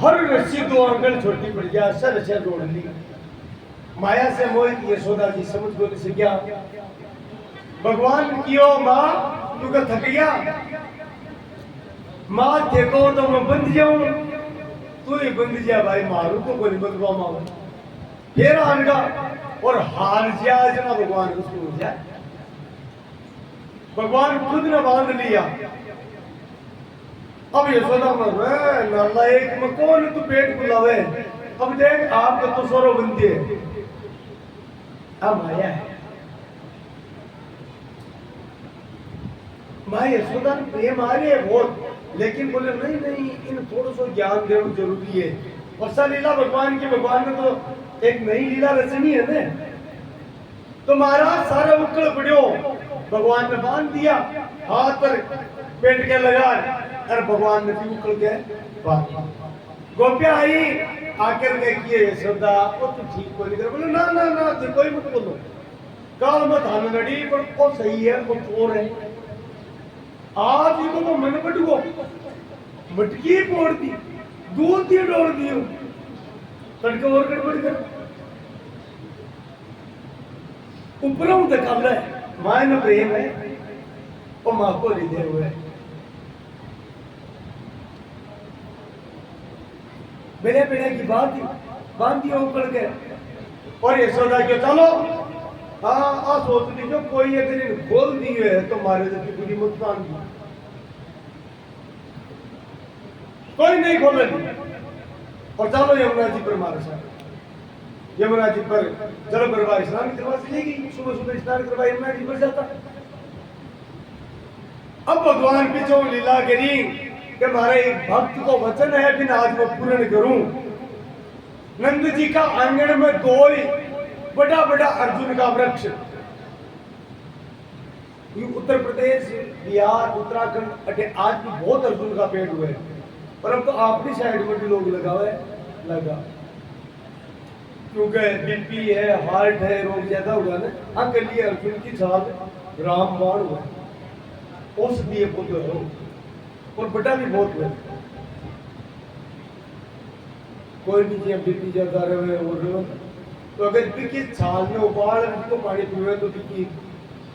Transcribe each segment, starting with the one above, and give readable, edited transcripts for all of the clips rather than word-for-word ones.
हर रस्सी दो अंगल छोटी पड़ गया, सर से जोड़ ली। माया से मोहित यशोदा जी समझ बोले से क्या भगवान कियो माँ तू का थक गया, माँ देखो तो मैं बंद जाऊं, तू ही बंद जा भाई, मारू तो कोई बंदवा माँ फिर आनगा और हार जाए ना भगवान को सुन जाए। भगवान खुद ने बांध लिया। अब यशोदा मर नाला एक में कौन तू पेट बुलावे, अब देख आपका तो सोरो बंदी है, अब आया है माँ यशोदा प्रेम आ रही है बहुत, लेकिन बोले नहीं नहीं इन थोड़ा सा ज्ञान देना जरूरी है। वर्षा लीला भगवान की, भगवान ने तो एक नई लीला रचनी है ना, तो महाराज सारा उकड़ पड़ो, भगवान ने बांध दिया, हाथ पर पेट के लगा, और भगवान ने भी उकड़ के बांध। गोपिया आई आकर के किए यशोदा वो तो ठीक को नहीं कर, बोले ना ना ना कोई मत बोलो, काल मत हान नड़ी पर वो सही है, वो चोर है। आज इनको तो मन पटको मटकी फोड़ दी, दूध दी डोड़ दियो, तड़के और गड़बड़ कर ऊपरों तक अब है मां ने प्रेम है, वो मां को हृदय हुए बिना बिना की बात बांध दिया उकड़ के। और यशोदा के चलो हाँ सोच लीजिए कोई अगर इन खोल दी है तो मारे जैसी पूरी मुस्कान दी, कोई नहीं खोलेगी। और चलो यमुना जी पर मारे साथ, यमुना जी पर जल प्रवाह स्नान करवा से लेगी, सुबह सुबह स्नान करवा यमुना जी पर जाता। अब भगवान पीछे लीला करी कि हमारे एक भक्त को वचन है बिना आज मैं पूर्ण करूं, नंद जी का आंगन में दो ही बड़ा बड़ा अर्जुन का वृक्ष, उत्तर प्रदेश, बिहार, उत्तराखंड अटे आज भी बहुत अर्जुन का पेड़ हुए, पर अब तो अपनी साइड में भी लोग लगा क्योंकि बीपी है, हार्ट है, रोग ज्यादा हुआ ना, हाँ के लिए अर्जुन की छाल रामबाण हुआ, औषधीय पुत्र हो और बटा भी बहुत हुआ। कोई भी चीज बीपी ज्यादा रहे और तो अगर बीपी छाल में उबाल तो पानी पीवे तो बीपी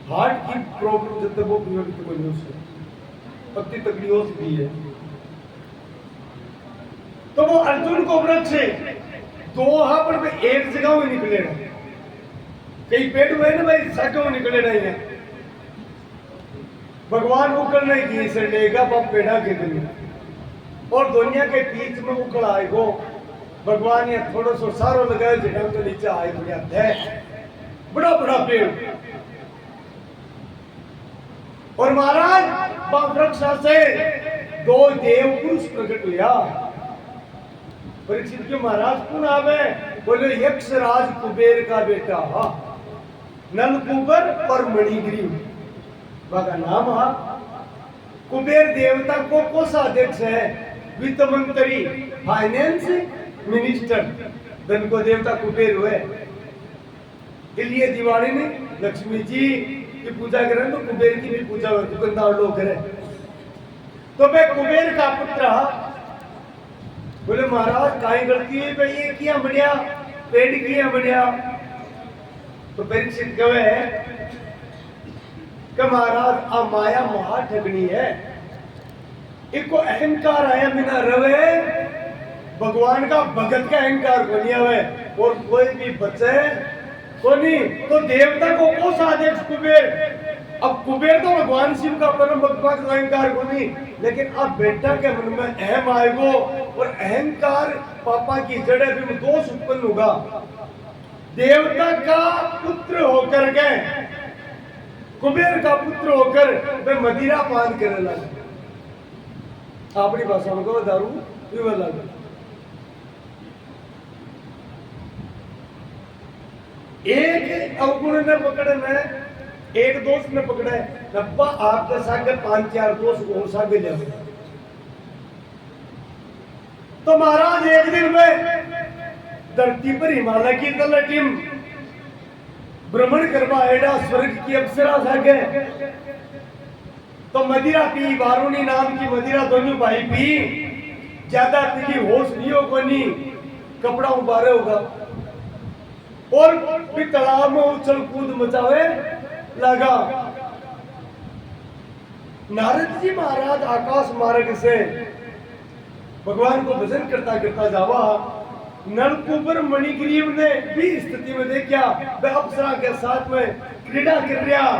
हार्ट की प्रॉब्लम जब तक वो पीवे तो कोई नहीं उससे पत्ती तकलीफ हो सकती है। तो वो अर्जुन को वृक्ष दो वहां पर एक जगह में निकले ना, कई पेड़ हुए ना भाई सागे में निकले नहीं है, भगवान उकड़ नहीं दिए से लेगा बाप पेड़ा के दिन और दुनिया के बीच में उकड़ आएगो भगवान ने थोड़ा सा सारो लगाया जगह तो नीचे आए तो है बड़ा बड़ा पेड़ और महाराज वृक्ष से दो देव पुरुष प्रकट लिया। परीक्षित के महाराज कौन आवे? बोले यक्ष राज कुबेर का बेटा नलकुबर पर मणिग्रीव का नाम हा। कुबेर देवता को कोषाध्यक्ष है, वित्त मंत्री, फाइनेंस मिनिस्टर, धन को देवता कुबेर हुए। इसलिए दिवाली में लक्ष्मी जी की पूजा करें तो कुबेर की भी पूजा हो, दुकानदार लोग करें। तो मैं कुबेर का पुत्र बोले महाराज काई गलती है भाई ये किया बढ़िया पेड़ किया बढ़िया। तो परीक्षित कहे कि महाराज आ माया महा ठगनी है, इनको अहंकार आया बिना रवे, भगवान का भगत का अहंकार को नहीं आवे और कोई भी बचे को नहीं। तो देवता को कोस आदेश कुबेर, अब कुबेर तो भगवान शिव का परम भक्त का अहंकार को नहीं, लेकिन अब बेटा के मन में अहम आएगो और अहंकार पापा की जड़े भी दोष उत्पन्न होगा। देवता का पुत्र होकर के कुबेर का पुत्र होकर वे मदिरा पान करने लगे, अपनी भाषा में कहो दारू पीने लगे। एक अवगुण ने पकड़े में एक दोस्त ने पकड़ा है, नब्बा आपके साथ 5-4 दोस्त और सागे जाए। तो महाराज एक दिन में धरती पर हिमालय की तलटीम भ्रमण करवा एडा स्वर्ग की अप्सरा सागे। तो मदिरा पी, वारुणी नाम की मदिरा दोनों भाई पी, ज्यादा पीली होश नहीं हो कोनी, कपड़ा उबारे होगा और फिर तालाब में उछल कूद मचावे लगा। नारद जी महाराज आकाश मार्ग से भगवान को भजन करता करता जावा। नलकुबर मणिग्रीव ने भी स्थिति में देखा वह अप्सरा के साथ में क्रीड़ा कर रहा,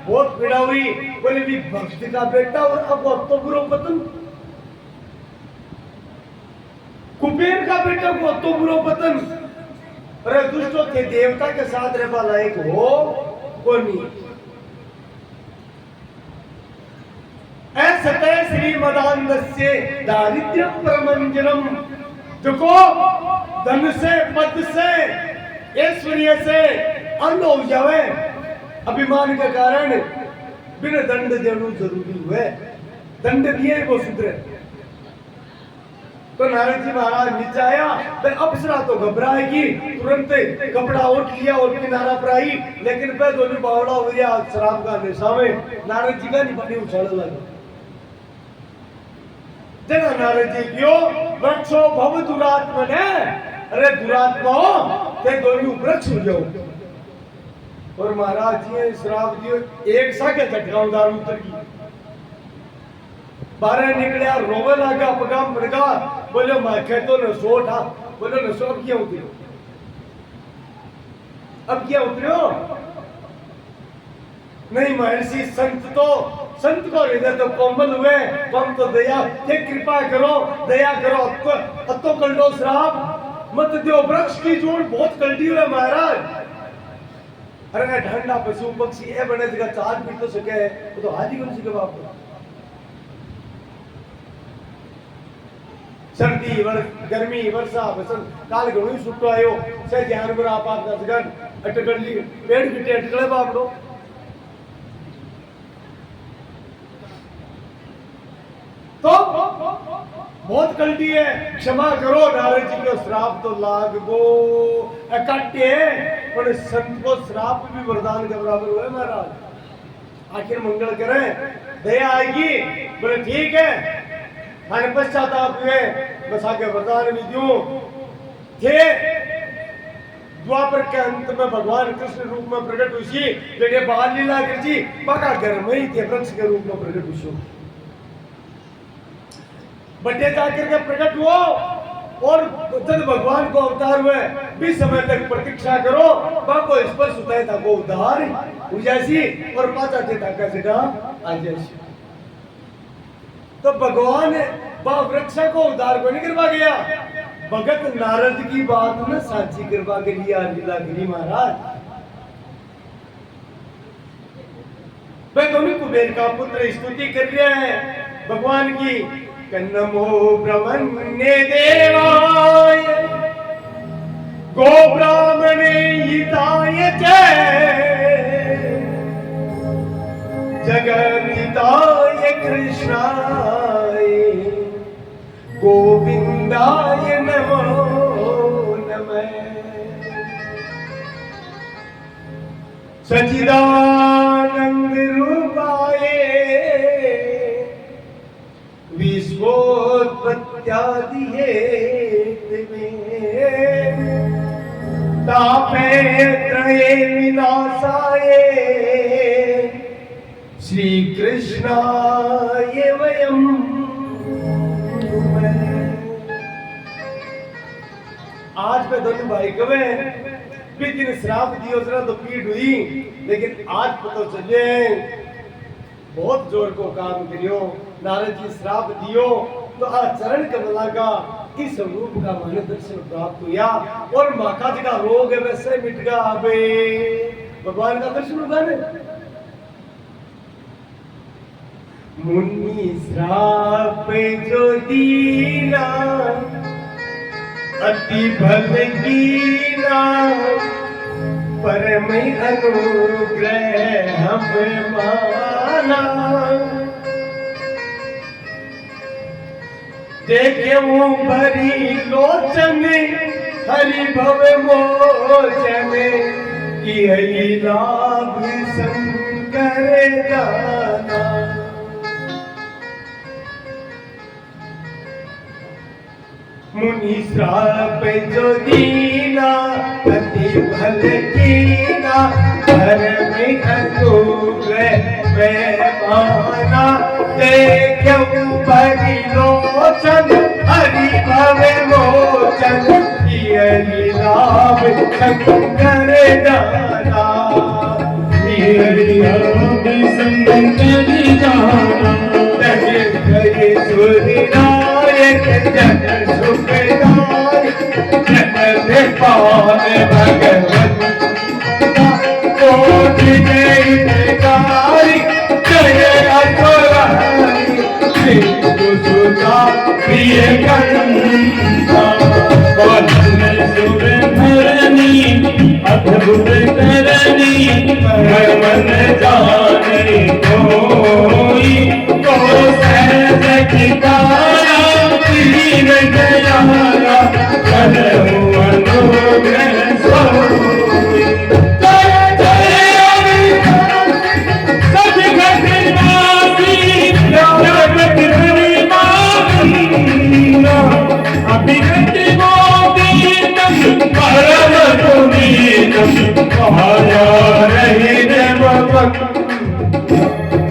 बहुत पीड़ा हुई। बोले भी भक्त का बेटा और अब तो बुरो पतन, कुबेर का बेटा को तो बुरो पतन, अरे दुष्टों के देवता के साथ रहने लायक हो कोनी। ऐसा श्री मदानस्य दारिद्र्यम परमंजनम, देखो धन से पद से ऐश्वर्य से अंध हो जावे अभिमान के कारण, बिना दंड देना जरूरी हुए, दंड दिए वो सुधरे। तो नारद जी महाराज नीचे आया, फिर अप्सरा तो घबराएगी, तुरंत कपड़ा उठ लिया और किनारा पर आई, लेकिन वह दोनों बावड़ा हो गया शराब का नशा में, नारद जी का निपटी उछालने लगा। जना नारद जी क्यों वृक्षो भव दुरात्मा ने, अरे दुरात्मा ते दोनों वृक्ष हो जाओ। और महाराज जी ने श्राप दियो, एक सा के झटका दारू उतर की, बाहर निकलिया रोवे लगा, पगाम पड़गा, बोले मैं कहतो नशो था, बोले नशो अब क्या उतरियो, अब क्या उतरियो नहीं महर्षि संत को हृदय तो कोमल हुए, तुम तो दया के कृपा करो, दया करो, तो कर लो श्राप मत दियो, वृक्ष की जोड़ बहुत कल्टी हुए महाराज। अरे ठंडा पशु पक्षी ए बने जगह चार पी तो सके, वो तो हाजी कर सके बाप। सर्दी गर्मी वर्षा बसंत काल घणो सुठो आयो से ध्यान पर आप दसगन अटकली पेड़ गिटे अटकले बापड़ो तो बहुत गलती है क्षमा करो नारद जी को श्राप तो लाग गो इकट्ठे पर संत को श्राप भी वरदान के बराबर हुए महाराज आखिर मंगल करें दया आएगी बोले ठीक है मैंने पश्चाताप हुए बस आगे वरदान भी दूं थे द्वापर के अंत में भगवान कृष्ण रूप में प्रकट हुई जगह बाल लीला कर जी पका घर में ही थे वृक्ष के रूप में प्रकट हुई बटे जाकर के प्रकट हुआ और जब भगवान को अवतार हुए 20 समय तक प्रतीक्षा करो बाको स्पर्श होता है था वो उद्धार हो जैसी और पाचा देता का जगह आ जैसी तो भगवान बा वृक्ष को उद्धार को नहीं करवा गया भगत नारद की बात में साची करवा के लिए लीला गिरी महाराज भाई दोनों कुबेर का पुत्र स्तुति कर रहे हैं भगवान की नमो ब्रह्मण्य देवाय गो ब्राह्मणे हिताय च जगन्निताय कृष्णाय गोविंदाय नमो नमः सच्चिदानंद रूपाय विश्वोत्पत्त्यादि हेतवे तापे त्रये विनाशाय श्री कृष्णाय वयम् आज मैं दोनों भाई कवे भी दिन श्राप दियो जरा तो पीड़ हुई लेकिन आज पता चले बहुत जोर को काम करियो नारद जी श्राप दियो तो आ चरण कमला का इस रूप का मन दर्शन प्राप्त हुआ और माखा जी का रोग है वैसे मिट गया अबे भगवान का दर्शन हुआ ने मुनि श्राप जो दीना अति भल कीना परम अनुग्रह हम माना देखे वो भरी लोचन हरि भव मोचन की लाभ शंकर जाना मुनि श्राप जो दीना अति भल कीना धर्म अनुग्रह में माना देखूं भरी लोचन हरि भव मोचन किए लाभ शंकर जाना किए लाभ शंकर जाना जय जय सूर्यनायक जन सुखदायक जन पावन भगवत कोटि जयकारी जय अतुरारी श्री सुधा प्रिय कंता पवन सुर धरणी अद्भुत करणी मन जाने कोई को सहज कितारा तीन दयाला करहु अनुग्रह सोई जय जय सच घटनासी जगत परिमाना अभिगत गोपीतम परम पुनीतम महाया रहित भक्त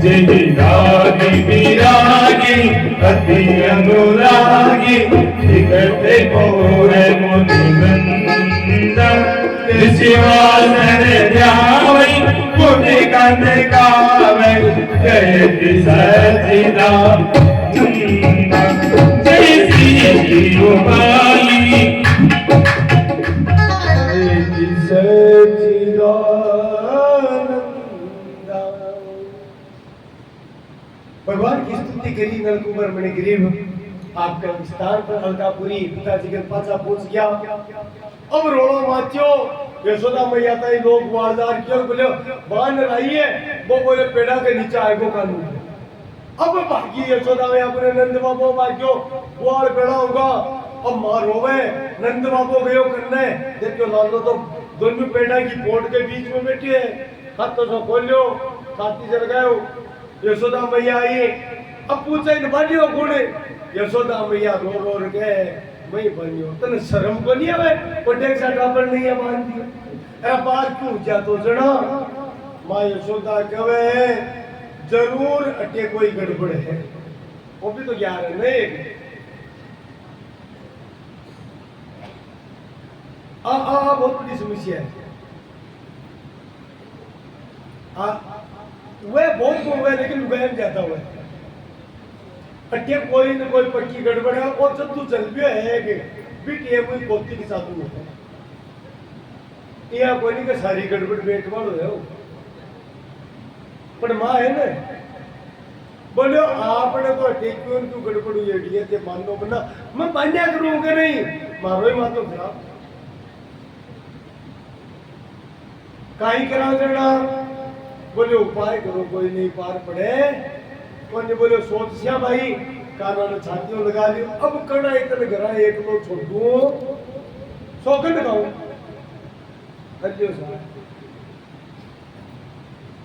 जय रागी विरागी अति अनुरागी विगत घोर मुनिवंद शिवासन ध्यावै पुण्य कंद गावै जय सच्चिदानंद जय श्री गोपाली भगवान की स्तुति करी नलकुमार मणि गरीब आपका स्थान पर अलकापुरी पिताजी के पास पहुंच गया। अब रोड़ा माचो यशोदा मैया ताई लोग वारदार क्यों बोले बांध आइए, वो बोले पेड़ा के नीचे आएगो कानून। अब भागी यशोदा मैया अपने नंद बाबू भाग्यो ग्वाल पेड़ा होगा। अब मां रोवे, नंद बाबू गयो करने, देखो लालो तो दोनों पेड़ा की पोट के बीच में बैठे है, हाथ तो खोलो छाती जल गए। यशोदा मैया आई, अब पूछे इन बालियों गुणे, यशोदा मैया रो रो के मैं बनियो तने शर्म को नहीं आवे, पटेक सा काबर नहीं है मान दी। अरे बात क्यों जा तो जना, मां यशोदा कहे जरूर अटे कोई गड़बड़ है, वो भी तो यार है नहीं। बहुत बड़ी समस्या है। वह बहुत हुआ लेकिन वह जाता हुआ अटे कोई न कोई पक्की गड़बड़ है। और जब तू चल भी है कि बिटिया कोई पोती के साथ होता या कोई नहीं का सारी गड़बड़ बेट वालो है वो, पर मां है ना बोलो आपने तो अटे क्यों तू गड़बड़ हुई है ते मानो बना मैं बान्या करूंगा नहीं, मारो ही मातो खराब काई करा देना। बोले उपाय करो, कोई नहीं पार पड़े। कौन ने बोले सोच सिया भाई कानों ने छातियों लगा ली, अब करना इतने घरा एक लोग छोड़ दूं सौगंध लगाऊं।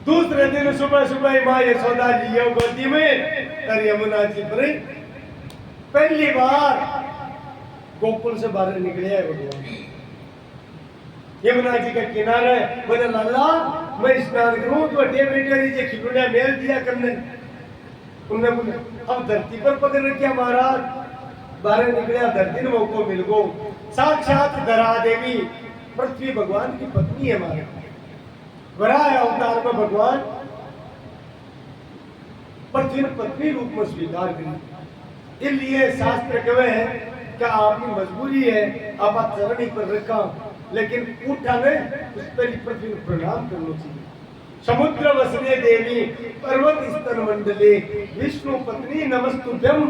दूसरे दिन सुबह सुबह मां यशोदा लियो गोदी में और यमुना जी पर पहली बार गोकुल से बाहर निकले है भगवान। यमुना जी के किनारे बोले लाला मैं स्नान करूं तो अटे बेटे नीचे खिलौना मेल दिया करने। उन्होंने बोले अब धरती पर पकड़ रखा महाराज, बाहर निकले धरती ने मौको मिल गो। साक्षात धरा देवी पृथ्वी भगवान की पत्नी है हमारे, वराह अवतार में भगवान पृथ्वी पत्नी रूप में स्वीकार करी। इसलिए शास्त्र कहे हैं कि आपकी मजबूरी है आप चरणी पर रखा, लेकिन उठा ने उस पर पृथ्वी प्रणाम करना चाहिए। समुद्र वसने देवी पर्वत स्तन मंडले विष्णु पत्नी नमस्तुभ्यम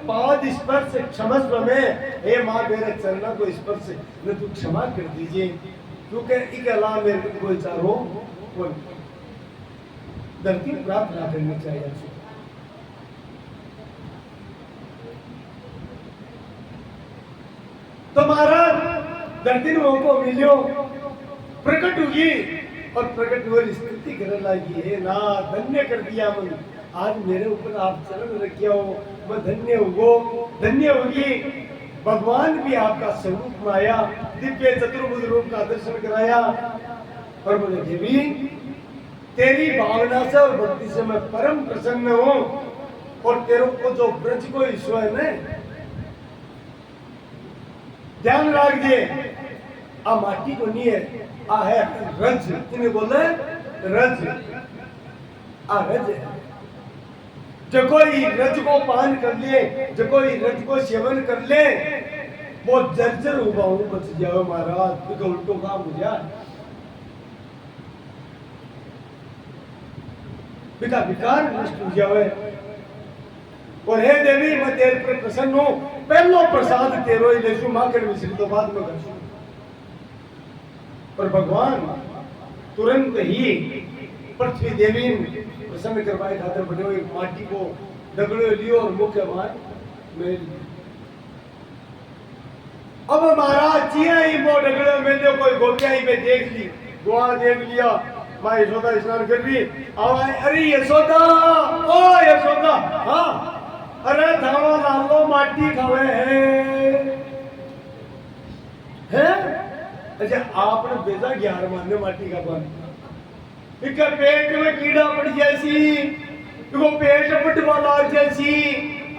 पाद स्पर्श क्षमस्व में, हे मां मेरे चरणों को स्पर्श न तू क्षमा कर दीजिए, क्योंकि इसके अलावा मेरे को कोई चारो कोई धरती प्रार्थना करनी चाहिए। तो महाराज धरती ने मौको मिलियो प्रकट हुई और प्रकट हुई स्थिति करने लगी है ना, धन्य कर दिया मन, आज मेरे ऊपर आप चरण रखे हो, मैं धन्य हुगो धन्य होगी। भगवान भी आपका स्वरूप में आया, दिव्य चतुर्भुज रूप का दर्शन कराया और बोले देवी तेरी भावना से और भक्ति से मैं परम प्रसन्न हूं, और तेरे को जो ब्रज को ईश्वर है ना ध्यान रख दे, आ माटी को नहीं है, आ है रज, इन्हें बोले रज, आ रज है। जो कोई रज को पान कर ले, जो कोई रज को सेवन कर ले, वो जर्जर हुआ हूं बच जाओ महाराज, तो उल्टो काम हो जाए, पिता विकार नष्ट हो जाए। और हे देवी मैं तेरे पर प्रसन्न हूं, पहलो प्रसाद तेरो ही लेसु, मां कर मिश्री तो बाद में करसू। पर भगवान तुरंत ही पृथ्वी देवी प्रसन्न करवाए खातर बने हुए माटी को डगड़े लियो और मुख्य मार मेल। अब महाराज चिया ही वो डगड़े में लियो, कोई गोपिया ही में देख ली, दुआ देख लिया, मां यशोदा स्नान कर रही, अरे यशोदा ओ यशोदा, हाँ अरे थावा लालो माटी खावे है? अच्छा आपने बेजा 11 महीने माटी का बन, इनका पेट में कीड़ा पड़ जैसी, इनको पेट पटवा लाग जैसी,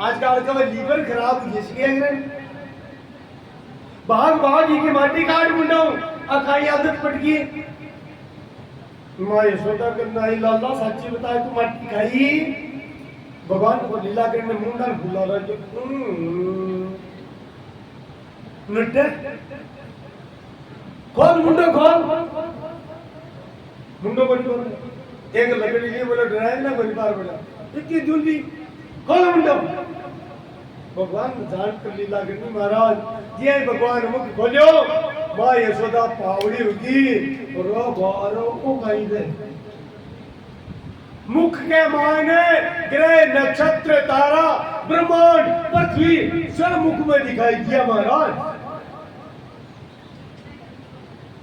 आजकल का लीवर खराब हो जैसी, भाग भाग की माटी काट मुंडाऊ अखाई आदत पड़ गई। मां यशोदा करना ही लाला सच्ची बताए तू माटी खाई, भगवान को लीला करने मुंडा भूला रहा जो नट्टे खोल मुंडो खोल, मुंडो को एक लकड़ी लिए बोला डराए ना बड़ी बार बोला इतनी जल्दी खोल मुंडो, भगवान जान कर लीला करनी महाराज जी भगवान मुख खोलियो मां यशोदा पावड़ी होगी रो बारो को कहीं दे मुख के मायने ग्रह नक्षत्र तारा ब्रह्मांड पृथ्वी सब मुख में दिखाई दिया महाराज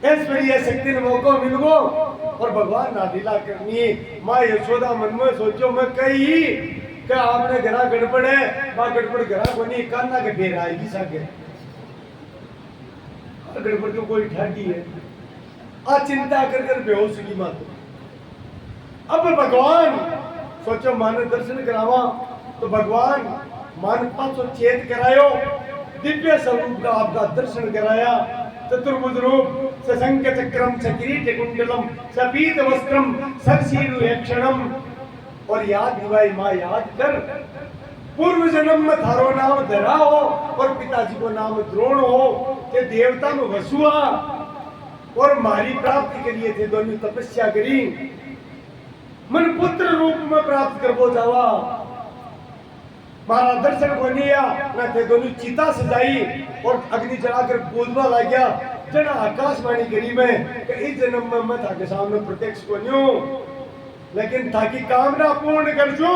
ऐश्वर्य शक्ति ने मौका मिल गो और भगवान नादीला करनी मां यशोदा मन में सोचो मैं कही कि आपने घरा गड़बड़ है मां गड़बड़ घरा को नहीं कान्ना के फेर आएगी साके गड़बड़ तो कोई ठाडी है आ चिंता कर कर बेहोश की मां तो अब भगवान सोचो माने दर्शन करावा तो भगवान मान पांचों चेत करायो दिव्य स्वरूप का आपका दर्शन कराया चतुर्भुज रूप सशंक चक्रम सकिरीट कुंडलम सपीत वस्त्रम सरसीरु क्षणम और याद दिवाई मां याद कर पूर्व जन्म में थारो नाम धरा हो और पिताजी को नाम द्रोण हो के देवता में वसुआ और मारी प्राप्ति के लिए थे दोनों तपस्या करी मन पुत्र रूप में प्राप्त कर वो जावा मारा दर्शन को लिया ना थे दोनों चिता सजाई और अग्नि जलाकर बोलवा लग गया जना आकाशवाणी करी में कि इस जन्म में मैं था के सामने प्रत्यक्ष को न्यू लेकिन ताकि कामना पूर्ण कर जो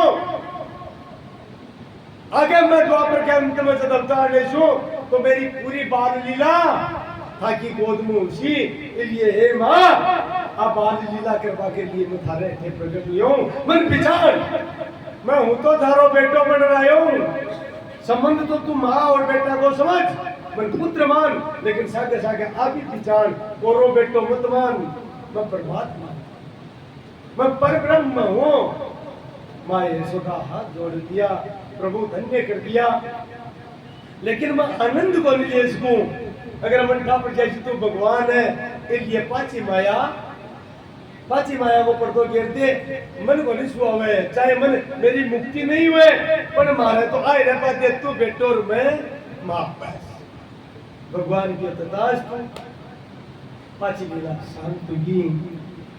आगे मैं द्वापर के अंत में जब अवतार ले जो तो मेरी पूरी बाल लीला ताकि गोद में उसी इसलिए हे मां आप बाल लीला करवा के लिए मैं थारे थे प्रकट हुई हूं मन विचार मैं हूं तो थारो बेटो बन रहा हूं संबंध तो तुम मां और बेटा को समझ मैं पुत्र मान लेकिन सागे सागे आप ही पहचान गोरो बेटो मत मान मैं परमात्मा मैं परब्रह्म हूं मां यशोदा हाथ जोड़ दिया प्रभु धन्य कर दिया लेकिन मैं आनंद को नहीं ले सकूं अगर मन का पर जैसी तो भगवान है इसलिए पाची माया को पर्दो गिरते मन को नहीं सुआ हुए चाहे मन मेरी मुक्ति नहीं हुए पर मारे तो आए रह पाते तू बेटो और मैं माफ भगवान की तथास्तु पाची लीला शांत हुई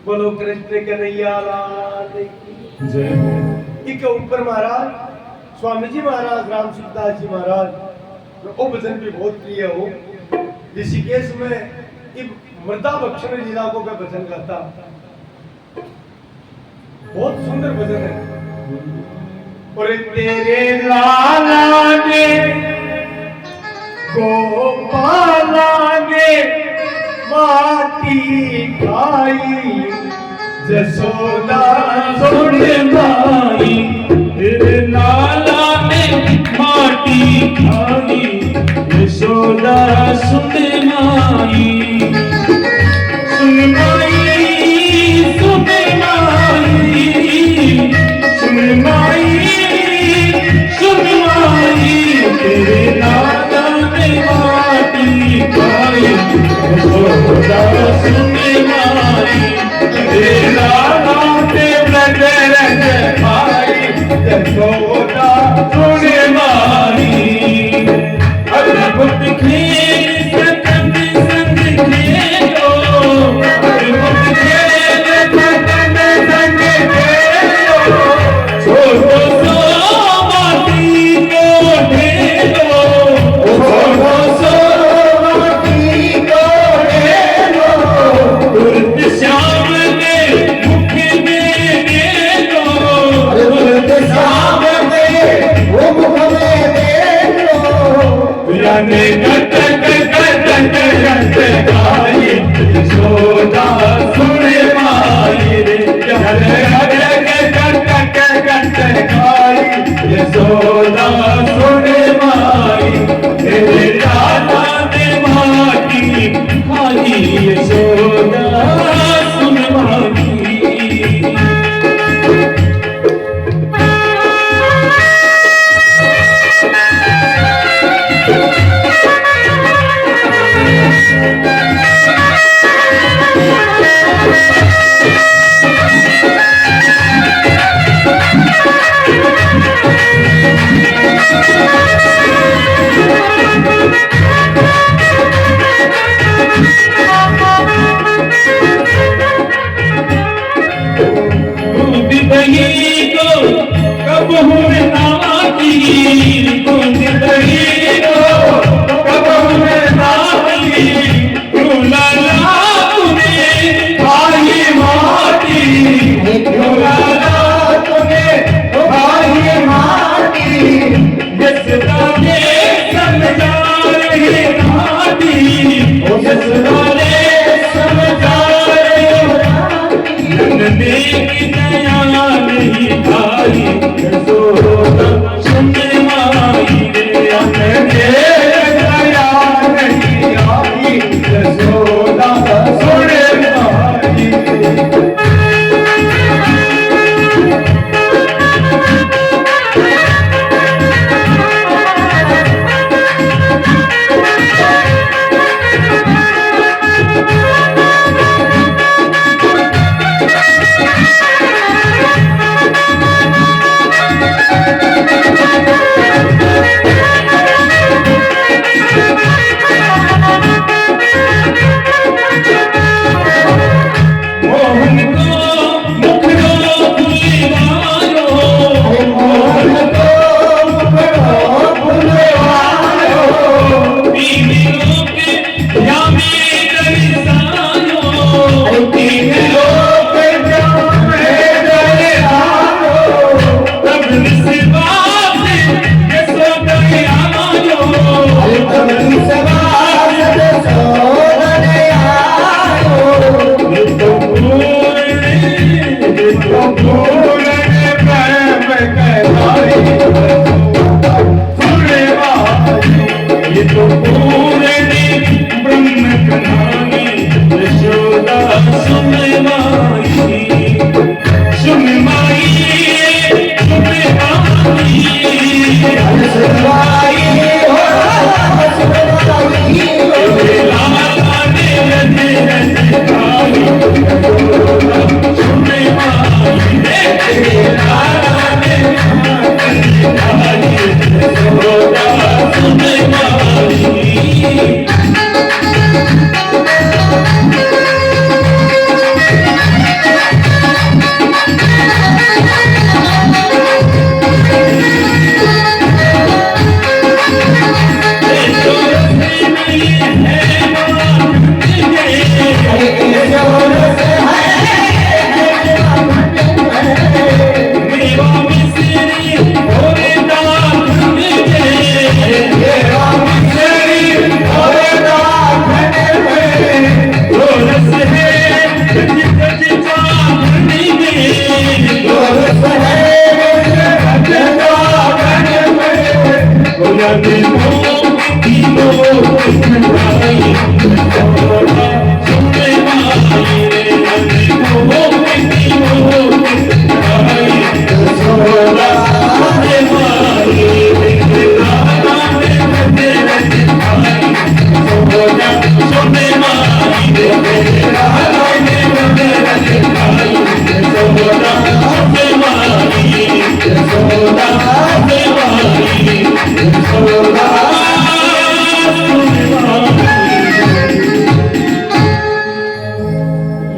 बोलो कृष्ण कन्हैया लाल की जय इनके ऊपर महाराज स्वामी जी महाराज राम सुखदास जी महाराज वो भजन भी बहुत प्रिय हो ऋषिकेश में मृदा भक्षण लीला को मैं भजन गाता बहुत सुंदर भजन है और तेरे लाला ने गोपाला ने माटी खाई जसोदा सुन माई तेरे लाला ने माटी खाई यशोदा सुन माई सुन माई सुन माई सुन माई सुन माई तेरे लाला ने माटी खाई यशोदा सुन माई तेरे लाला ने रंग रंग खाई यशोदा सुन माई अद्भुत खेल संग संग खेलो अद्भुत खेल संग संग खेलो छोटो सो माटी को ढेलो छोटो सो माटी को ढेलो तुरंत श्याम ने मुख में देखो तुरंत श्याम ने वो मुख में याने कट गाई यशोदा सुन माई रे कट गाई यशोदा सुन माई तेरे लाला ने माटी खाई यशोदा सुन माई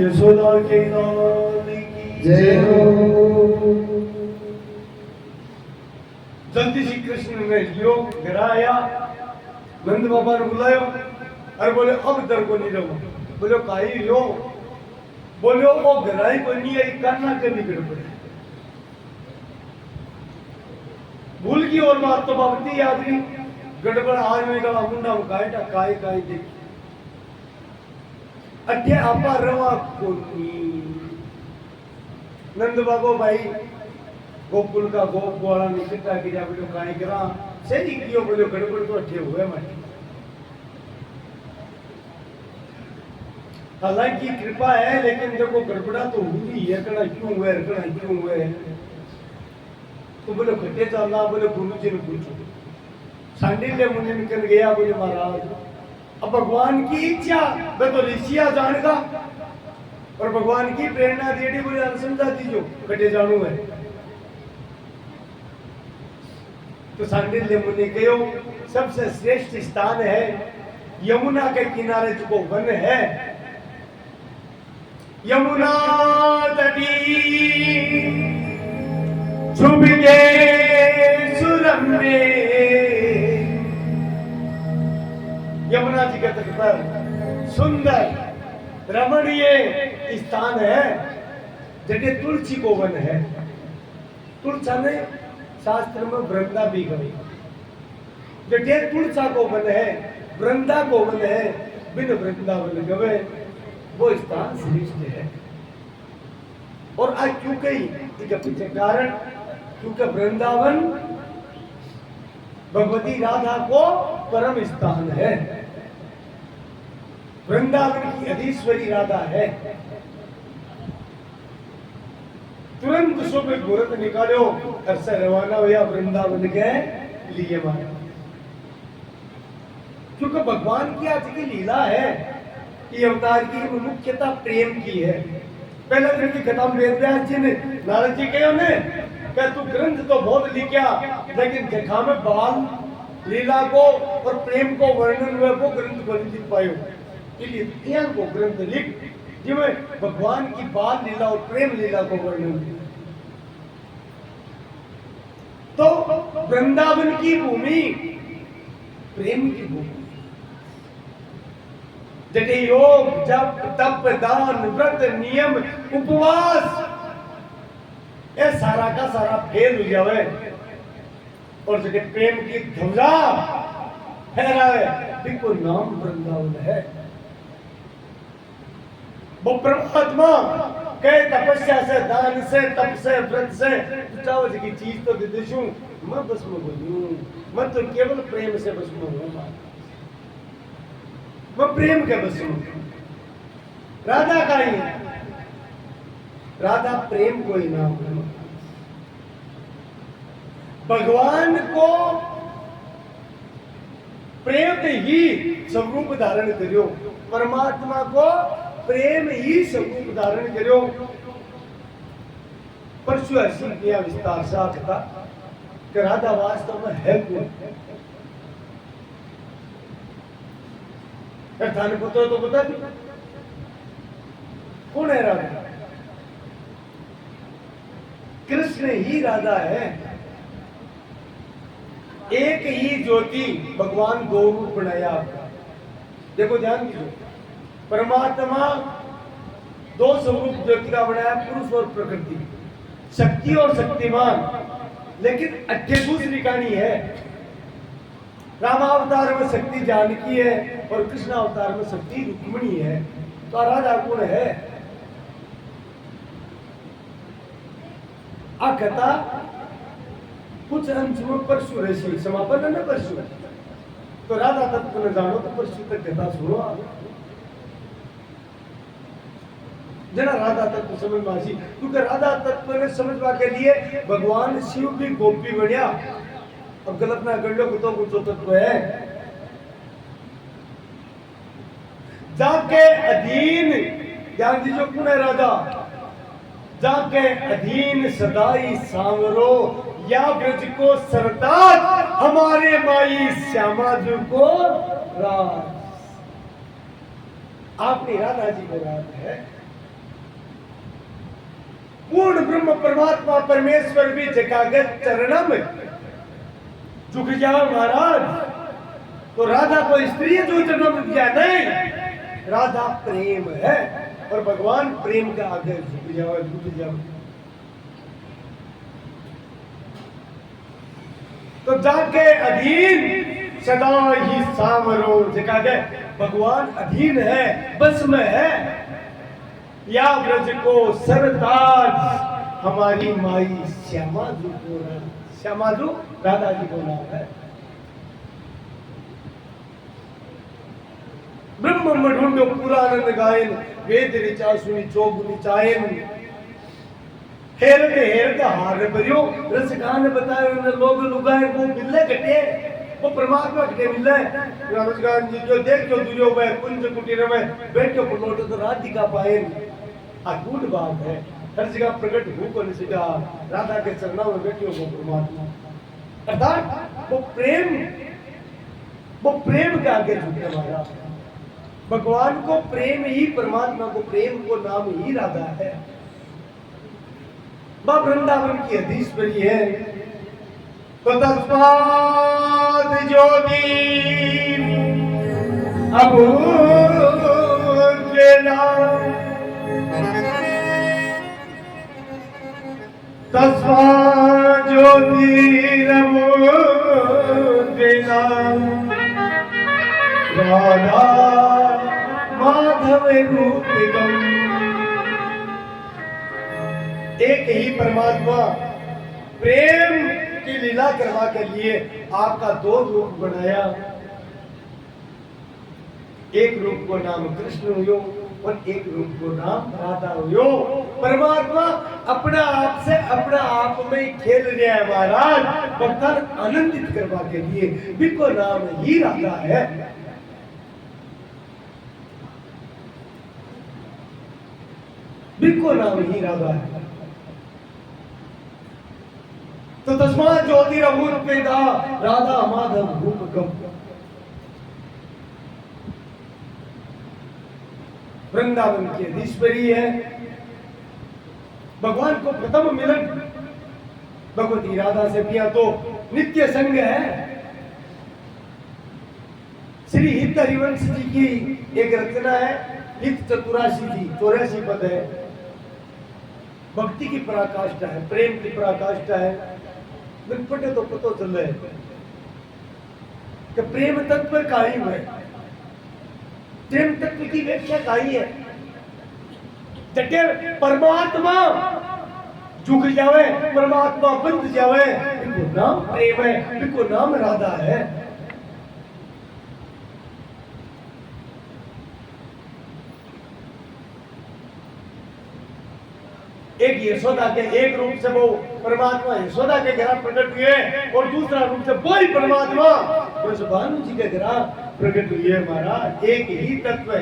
यशोदा के लाल की जय हो। जल्दी श्री कृष्ण ने लियो घर आया, नंद बाबा ने बुलायो और बोले अब दर को नहीं रहो। बोलो काई लियो, बोलो वो घराई को नहीं आई करना के बिगड़ पड़े। भूल की और बात तो बाबती याद नहीं, गड़बड़ आज में गला मुंडा मुकाएटा काय काय देख अठे आपा रवा कोनी। नंद बाबा भाई गोकुल का गोप वाला निकटा की जा बोलो काई करा सही कियो बोलो गड़बड़ तो अठे हुए माटी। हालांकि कृपा है लेकिन देखो गड़बड़ा तो हुई है, कड़ा क्यों हुए कड़ा क्यों हुए। तो बोले खट्टे चलना, बोले गुरु जी ने पूछो। सांडिल्य मुनि निकल गया, बोले महाराज अब भगवान की इच्छा मैं तो ऋषिया जानगा और भगवान की प्रेरणा देड़ी, बोले अनुसंधा दीजो खट्टे जानू है। तो सांडिल्य मुनि कहो सबसे श्रेष्ठ स्थान है यमुना के किनारे जो वन है, यमुना तटी छुप के सुरम में। यमुना जी के तट पर सुंदर रमणीय स्थान है जटे तुलसी को वन है। तुलसा ने शास्त्र में वृंदा भी गई, जटे तुलसा को वन है वृंदा को वन है, बिन वृंदावन गवे वो स्थान श्रेष्ठ है। और आज क्यों कही इसके पीछे कारण, क्योंकि वृंदावन भगवती राधा को परम स्थान है। वृंदावन की अधीश्वरी राधा है। तुरंत सुबह मुहूर्त निकालो घर से रवाना हुआ वृंदावन के लिए माना, क्योंकि भगवान की आज की लीला है। ये अवतार की मुख्यता प्रेम की है। पहले दिन की कथा वेद व्यास जी ने नारद जी कहो ने कि तू ग्रंथ तो बहुत लिखा लेकिन देखा में बाल लीला को और प्रेम को वर्णन हुए वो ग्रंथ को लिख पायो। इसलिए त्याग को ग्रंथ लिख जिसमें भगवान की बाल लीला और प्रेम लीला को वर्णन। तो वृंदावन की भूमि प्रेम की भूमि, जटे योग जप तप दान व्रत नियम उपवास ये सारा का सारा फेल हो जावे और जटे प्रेम की ध्वजा फहरावे बिल्कुल नाम वृंदावन है। वो परमात्मा कहे तपस्या से दान से तप से व्रत से चावल की चीज तो दे देशूं मैं बस में बोलूं, मैं तो केवल प्रेम से बस में हूं, मैं प्रेम के बस हूं। राधा का ही राधा प्रेम को ही नाम है। भगवान को प्रेम ही स्वरूप धारण करियो, परमात्मा को प्रेम ही स्वरूप धारण करियो। परसु ऐसी किया विस्तार से आखता कि राधा वास्तव में है कौन। थाने पता तो बता दी कौन है राधा। कृष्ण ही राधा है। एक ही ज्योति भगवान दो रूप बनाया आपका। देखो ध्यान दीजिए, परमात्मा दो स्वरूप ज्योति का बनाया, पुरुष और प्रकृति, शक्ति और शक्तिमान। लेकिन अट्ठे दूसरी कहानी है। रामावतार में शक्ति जानकी है और कृष्ण अवतार में शक्ति रुक्मिणी है। तो राधा कौन है? आ कथा कुछ अंश में परसु ऋषि समापन है ना, परसु तो राधा तत्व ने जानो तो परिचित कथा सुनो जना राधा तत्व समझ में आसी क्योंकि राधा तत्व ने समझवा के लिए भगवान शिव भी गोपी बढ़िया अब गलत ना कर लो तो कुछ तत्व है जाके अधीन ध्यान दीजिए कौन है राधा जाके अधीन सदाई सांवरो या ब्रज को सरताज हमारे माई श्यामा जी को राज आपने राधा जी को राज है पूर्ण ब्रह्म परमात्मा परमेश्वर भी जगागत चरणम झुक जाओ महाराज तो राधा को स्त्री है जो जन्म दिया नहीं राधा प्रेम है और भगवान प्रेम का आगे झुक जाओ तो जाके अधीन सदा ही सांवरो जगह भगवान अधीन है बस में है या ब्रज को सरताज हमारी माई श्यामा जी को श्यामा जी राधा जी को नाम है ब्रह्म मढूंढो पुराण गायन वेद ऋचा सुनी चौगुनी चायन हेरते हार भरियो रस गान बताए उन्हें लोग लुगाए वो मिले घटे वो परमात्मा घटे मिले रसगान जी जो देख जो दुर्यो में कुंज कुटीर में बैठो पनोटो तो राधिका पाए अद्भुत बात है हर जगह प्रकट हो को नहीं राधा के चरणों में बैठियो वो परमात्मा अर्थात वो प्रेम के आगे झुकने वाला भगवान को प्रेम ही परमात्मा को प्रेम को नाम ही राधा है बाप वृंदावन की हदीस बड़ी है तो तस्मात् ज्योति अभूतेना तस्मात् ज्योतिरभूतेना राधा माधव रूपिकम एक ही परमात्मा प्रेम की लीला करवा के लिए आपका दो रूप बनाया एक रूप को नाम कृष्ण हुयो और एक रूप को नाम राधा हुयो परमात्मा अपना आप से अपना आप में खेल रहा है महाराज भक्तन आनंदित करवा के लिए बिको नाम ही राधा है बिको नाम ही राधा है तो तस्मात् ज्योतिरभूतेना राधा माधव रूपकम वृंदावन की अधीश्वरी है भगवान को प्रथम मिलन भगवती राधा से किया तो नित्य संग है श्री हित हरिवंश जी की एक रचना है हित 84 जी 84 पद है भक्ति की पराकाष्ठा है प्रेम की पराकाष्ठा है पटे तो पतो चले कि प्रेम तत्व का ही है प्रेम तत्व की व्याख्या का ही है जटे परमात्मा झुक जावे परमात्मा बंध जावे इनको नाम प्रेम है इनको नाम राधा है एक यशोदा के एक रूप से वो परमात्मा यशोदा के घर प्रकट हुए और दूसरा रूप से वही परमात्मा भानु जी के घर प्रकट हुए महाराज एक ही तत्व है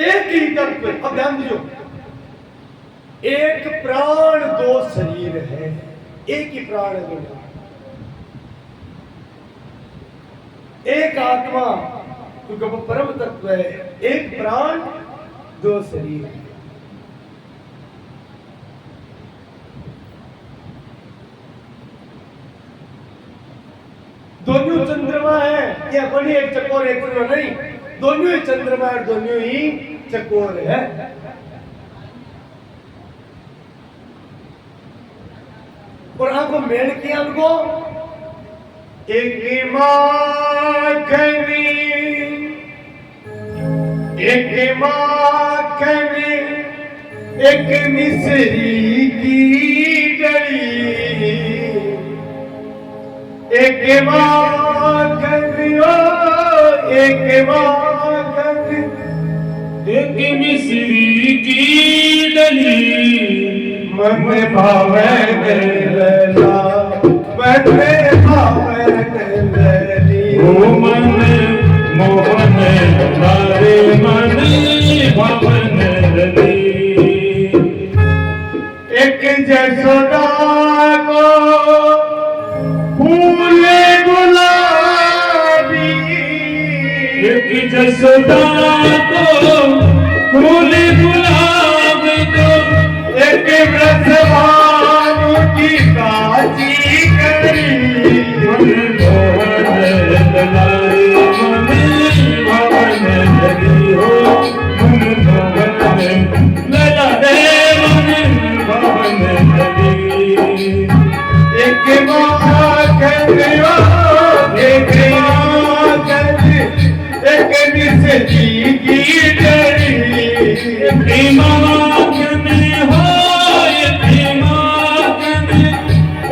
एक ही तत्व अब ध्यान दीजिए एक प्राण दो शरीर है एक ही प्राण है एक आत्मा क्योंकि वो परम तत्व है एक प्राण दो शरीर है दोनों चंद्रमा है ये बड़ी एक चकोर एक नहीं दोनों ही चंद्रमा और दोनों ही चकोर है और आपको मेल किया उनको एक माखनी एक मिश्री की डली एक माखनी माखन एक मिश्री की डली मन भावे लैला मन भावे लैली ओ मन मोहन हरे मन भवन लली एक जसोदा को फूल गुलाबी एक जसोदा को फूल गुलाब को एक ब्रजभानु की काजी करी मन मोहन ललाई मन भवन लली हो मन भवन लला दे मन भवन लली एक माखन एक माखन एक मिसरी की डरी माखन हो माखन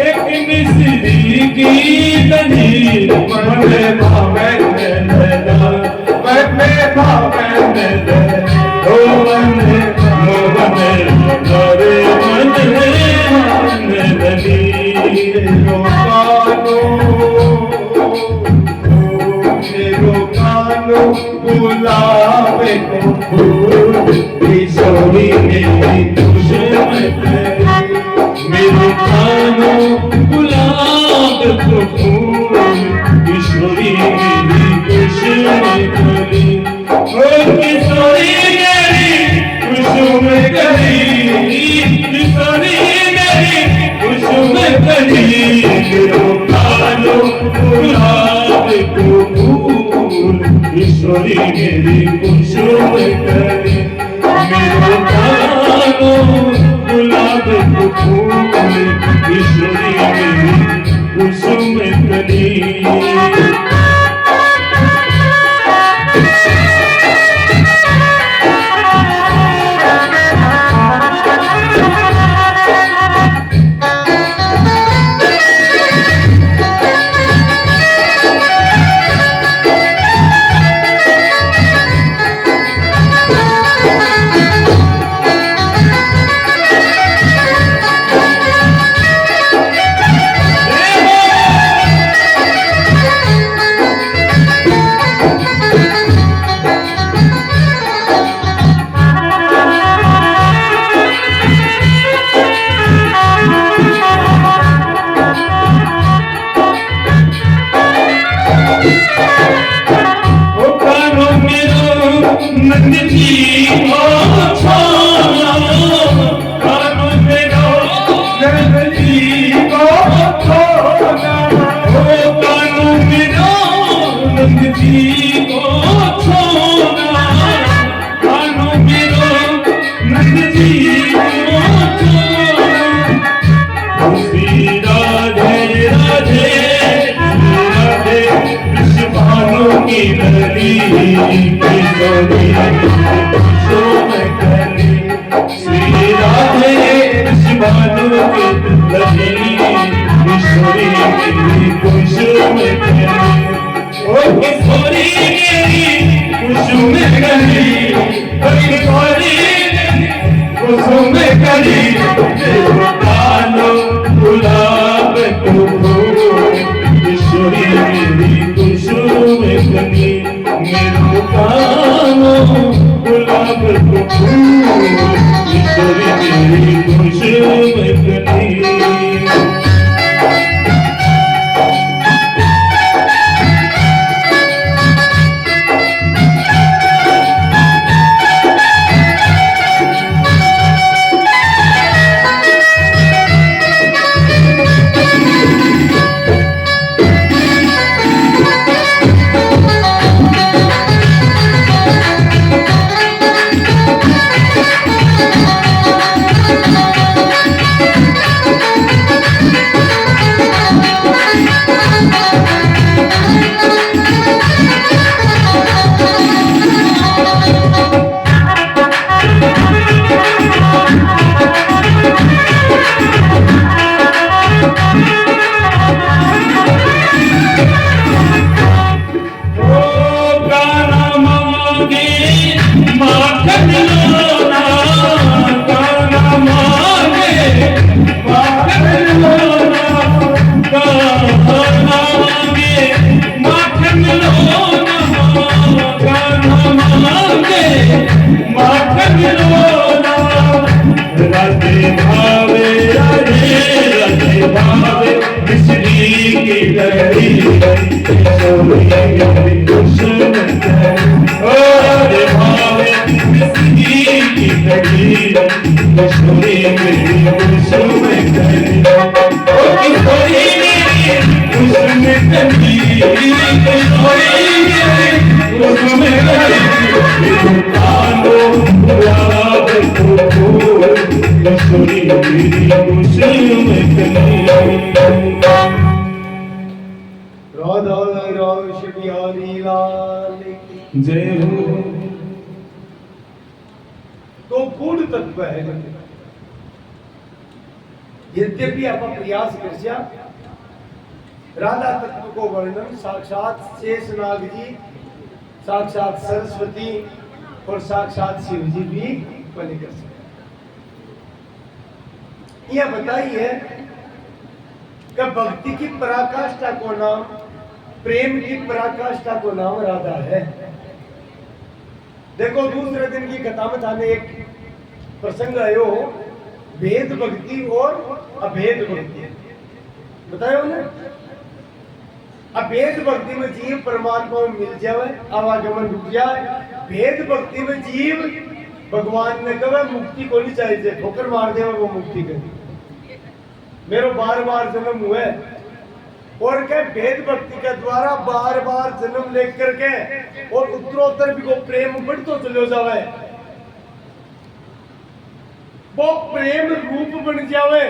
एक मिश्री की डली मन भावन लैला मन भावन लैला ओ मन मोहन हरे मन भवन लली गुलाब को फूल किशोरी मेरी खुशबू मेरे कानों गुलाब को फूल किशोरी मेरी खुशबू ओ किशोरी मेरी खुशबू किशोरी मेरी खुशबू मेरे कानों गुलाब को फूल किशोरी मेरी खुशबू मेरे कानों गुलाब को फूल किशोरी मेरी खुशबू कली गुलाब को किशोरी मेरी खुशबू मेरे कानों गुलाब को किशोरी मेरी खुशबू मेरी दुश्मन और भावे किसी की लगी किशोरी मेरी दुश्मन ओ किशोरी मेरी दुश्मन किशोरी मेरी दुश्मन कानो गुलाब फूल किशोरी मेरी दुश्मन राधा राश बिहारी लाल की जय हो। तो गूढ़ तत्व है यद्यपि आप प्रयास करशा राधा तत्व को वर्णन साक्षात शेषनाग जी, साक्षात सरस्वती और साक्षात शिव जी भी बने कर सकते। यह बताइए कि भक्ति की पराकाष्ठा को नाम, प्रेम की पराकाष्ठा को नाम राधा है। देखो दूसरे दिन की कथा में थाने एक प्रसंग आयो भेद भक्ति और अभेद भक्ति बतायो ना। अभेद भक्ति में जीव परमात्मा में मिल जाए, आवागमन रुक जाए। भेद भक्ति में जीव भगवान ने कहा मुक्ति को नहीं चाहिए, ठोकर मार दे वो मुक्ति करी, मेरो बार बार जन्म हुए। और क्या भेद भक्ति के द्वारा बार बार जन्म लेकर के और उत्तरोत्तर भी को प्रेम बढ़तो चलो जावे, वो प्रेम रूप बन जावे,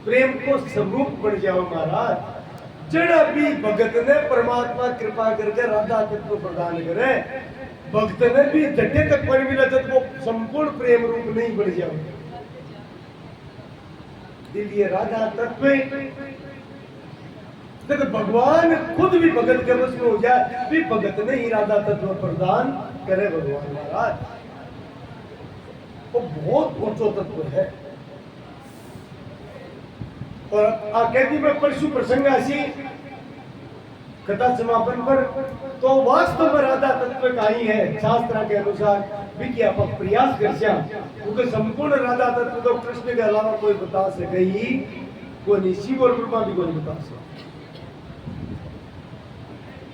प्रेम को स्वरूप बन जाओ महाराज। जड़ा भी भगत ने परमात्मा कृपा करके राधा तत्व प्रदान करे, भक्त ने भी जटे तक पर मिला जब वो संपूर्ण प्रेम रूप नहीं बन जाओ। इसलिए राधा तत्व जब भगवान खुद भी भगत के वश में हो जाए, भी भगत ने ही राधा तत्व प्रदान करे भगवान महाराज। वो बहुत ऊंचो तत्व है। और कहती में परशु प्रसंग ऐसी कथा समापन पर तो वास्तव में राधा तत्व का ही है शास्त्र के अनुसार भी कि आप प्रयास कर क्योंकि संपूर्ण राधा तत्व तो कृष्ण के अलावा कोई बता सके ही कोई नहीं, शिव और ब्रह्मा भी कोई बता सके।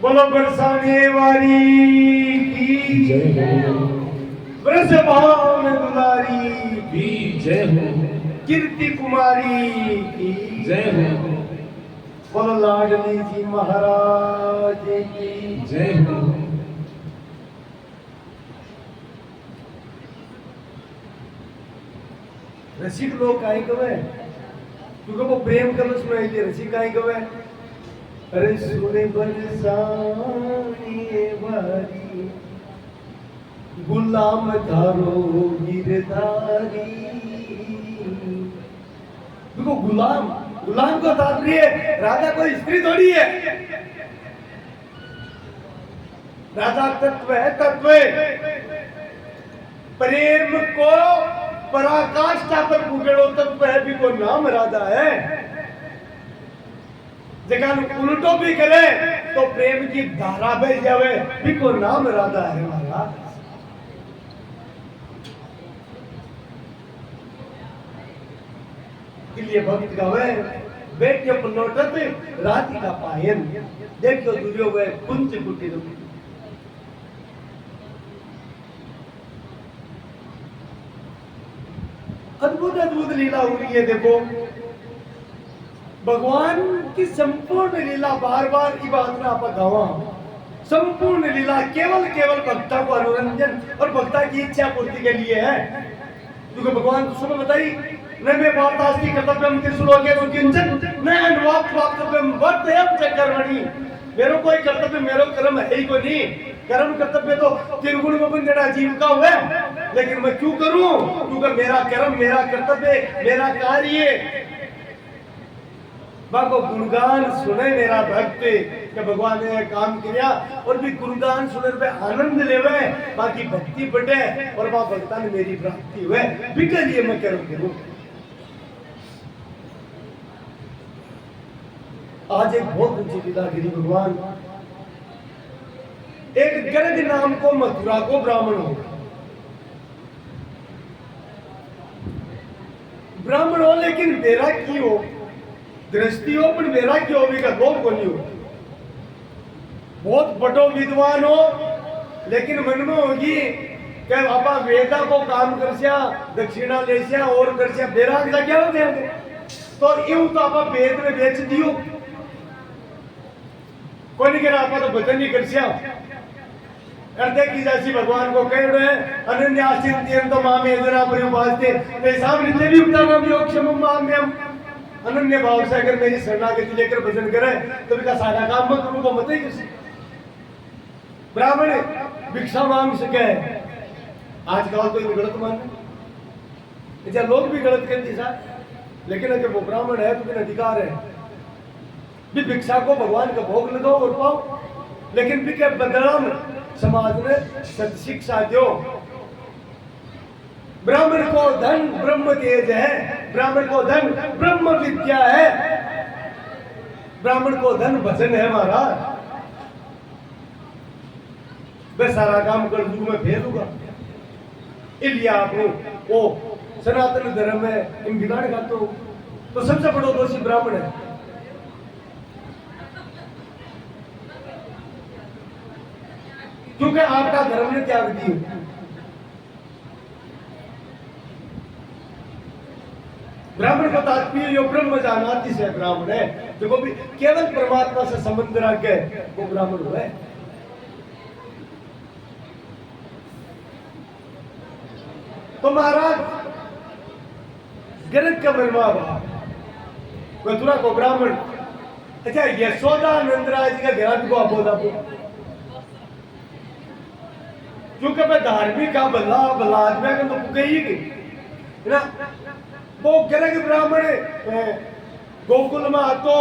बोलो बरसाने वाली की जय हो। ब्रज भाव में दुलारी की जय हो। कीर्ति कुमारी की जय हो। बोलो लाडली जी महाराज की जय हो। रसिक लोग काहे कवे, क्योंकि वो प्रेम का बस में है। रसिक काहे कवे, अरे सुने बरसाने वाली गुलाम थारो गिरधारी। देखो गुलाम, गुलाम को तात्पर्य राजा कोई स्त्री थोड़ी है, राजा तत्व है, तत्व प्रेम को पराकाष्ठा पर पुगड़ो तत्व है भी को नाम राधा है। जगह उल्टो भी करे तो प्रेम की धारा बह जावे भी को नाम राधा है महाराज। इसलिए भक्त गावे बैठे पलौटत राति का पायन, देखो दुर्यो वे कुंज कुटी। अद्भुत अद्भुत लीला हो रही है। देखो भगवान की संपूर्ण लीला बार बार की बात में आप गावा, संपूर्ण लीला केवल केवल भक्ता को अनुरंजन और भक्ता की इच्छा पूर्ति के लिए है। क्योंकि भगवान तो सुनो बताई न मैं वार्तास्ति कर्तव्यम त्रिशूलोके सुकिंचन न अनुवाद वाक्तव्यम वर्तयम च कर्मणि। मेरो कोई कर्तव्य, मेरो कर्म है ही कोई नहीं। कर्म कर्तव्य तो त्रिगुण में बंधना जीव का हुआ, लेकिन मैं क्यों करूं? क्योंकि मेरा कर्म, मेरा कर्तव्य, मेरा कार्य बाको गुणगान सुने मेरा भक्त कि भगवान ने काम किया और भी गुणगान सुने पे आनंद लेवे, बाकी भक्ति बढ़े और वहां भक्ता ने मेरी प्राप्ति हुए बिके लिए मैं कर्म करूं। आज एक बहुत ऊंची लीला गिरी भगवान। एक गर्ग नाम को मथुरा को ब्राह्मण हो, ब्राह्मण हो लेकिन बेरा की हो, दृष्टि हो पर बेरा की हो भी का लोग को नहीं हो। बहुत बड़ो विद्वान हो लेकिन मन में होगी कि आपा वेदा को काम करसिया दक्षिणा लेसिया और करसिया बेराग जा क्या हो गया तो यूं तो आपा वेद में बेच दियो कोई नहीं कह रहा आपा तो भजन नहीं करसिया अर्धे की जैसी भगवान को कह रहे हैं अनन्य आश्रित तो मां में जरा परिवास्ते ते सामने नित्य भी उतना भी क्षम मां में अनन्य भाव से अगर मेरी शरणागति लेकर भजन करे तो इनका सारा काम मत रूप मत ही किसी ब्राह्मण भिक्षा मांग सके आजकल तो ये गलत मान अच्छा लोग भी गलत कहते साहब लेकिन अगर वो ब्राह्मण है तो फिर अधिकार है भी भिक्षा को भगवान का भोग लगाओ और पाओ लेकिन भी क्या बदलाव समाज ने सत शिक्षा दो ब्राह्मण को धन ब्रह्म तेज है ब्राह्मण को धन ब्रह्म विद्या है ब्राह्मण को धन भजन है महाराज मैं सारा काम कर दूंगा मैं फेर दूंगा इसलिए आपने वो सनातन धर्म में इन बिगाड़ का तो सबसे बड़ा दोषी ब्राह्मण है क्योंकि आपका धर्म ने त्याग दी ब्राह्मण का तात्पर्य यो ब्रह्म जानाति से ब्राह्मण है देखो भी केवल परमात्मा से संबंध रख के वो ब्राह्मण हुआ है तो महाराज गरज का महिमा मथुरा को ब्राह्मण अच्छा यशोदा नंदराज जी का ज्ञान को अबोध आपको क्योंकि मैं धार्मिक का भला भला आदमी का तो गई है ना वो कह कि ब्राह्मण गोकुल में आतो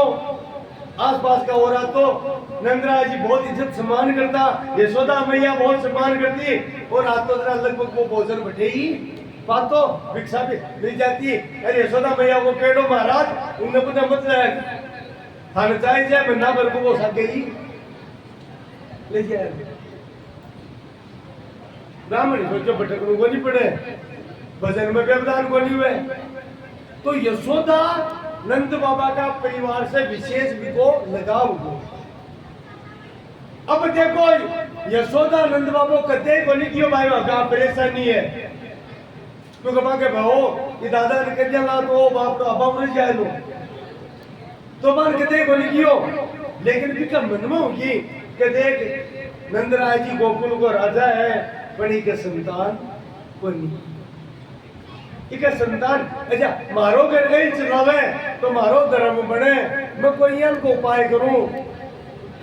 आसपास का हो रहा तो नंदराज जी बहुत इज्जत सम्मान करता यशोदा मैया बहुत सम्मान करती और आतो जरा लगभग वो भोजन बैठे ही पातो भिक्षा भी मिल जाती अरे यशोदा मैया वो कह दो महाराज उनने कुछ मत खाना चाहिए जाए महीना भर को वो सके ही ले जाए ब्राह्मण सोचो भटकने को नहीं पड़े भजन में व्यवधान को नहीं हुए तो यशोदा नंद बाबा का परिवार से विशेष को लगाव हो अब देखो यशोदा नंद बाबा कहते को नहीं किया भाई वहां परेशानी है तो कहा के भाओ ये दादा निकल जाला तो बाप तो अबा उड़ जाए लो तो मान कहते को नहीं कियो लेकिन भी का मन में होगी कि देख नंदराय जी गोकुल को राजा है बड़ी के संतान को नहीं ठीक है संतान अच्छा मारो घर गई चलावे तो मारो धर्म बने मैं कोई को उपाय करूं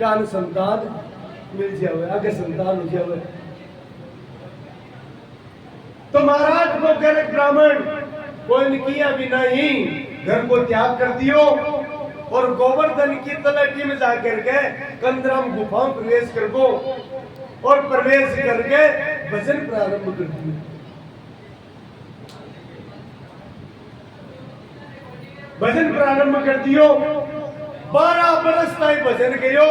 कान संतान मिल जावे आगे संतान हो जावे तो महाराज को कह ब्राह्मण कोई ने किया भी नहीं घर को त्याग कर दियो और गोवर्धन की तलहटी में जाकर के कंदराम गुफा में प्रवेश कर दो और प्रवेश करके भजन प्रारंभ कर दियो भजन प्रारंभ कर दियो 12 बरस तक भजन करो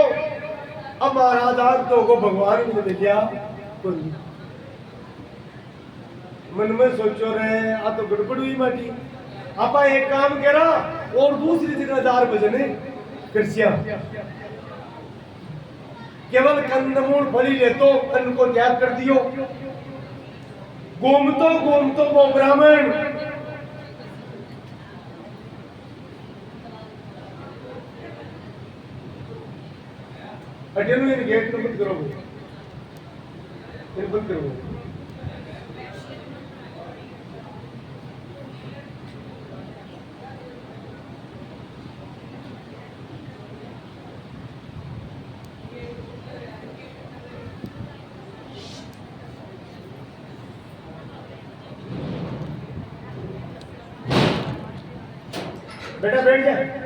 अब महाराज आज तो को भगवान को मिल गया तो मन में सोचो रहे आ तो गड़बड़ हुई माटी आपा एक काम करा और दूसरी जगह जार भजन कृष्या केवल कंदमूल फली ले तो अन्न को त्याग कर दियो घूमतो वो ब्राह्मण अटेनु इन गेट बंद करो इन बंद करो बेटा बैठ जा